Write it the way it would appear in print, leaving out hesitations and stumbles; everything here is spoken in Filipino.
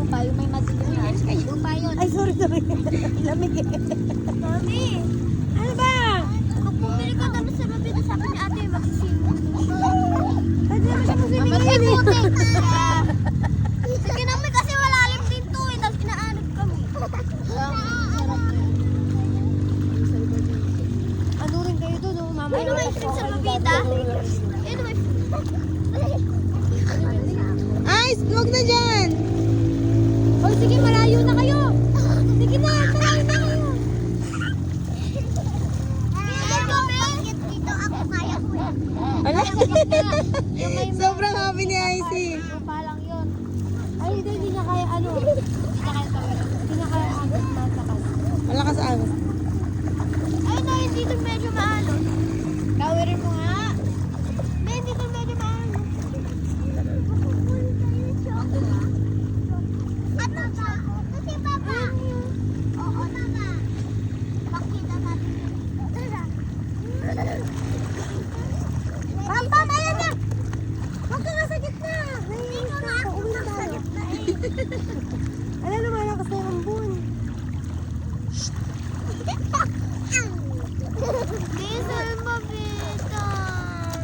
lupa, yung may madilim na. Lupa yun. Ay, sorry. Lamig eh. Mami, Ano ba? kung bumili ka naman sa mabita sa akin ni ate, magsisimo. Pwede naman siya kasi Mamatay puti. Sige namin kasi malalim din to eh. Tapos inaanod kami. Ano rin kayo doon, no? Mama, Ano may friend sa mabita? Ano may Ay, huwag na dyan! Hoy, sige, malayo na kayo! Sige na, malayo na kayo! dito ako kaya ko eh. Ala? Yung may Sobrang happy ni Icy. lupa lang yun. Ay, hindi niya kaya ano. Hindi niya kaya agad matakas. Malakas agad. Ay na, hindi ito medyo maano. Kawirin mo nga. Hindi ito medyo maano. Ano ba? Kasi baba. Oo, mama. Pakita natin yun. Papa, ayan na! Huwag ka nga sa gitna! Hindi ko nga ako sa gitna eh.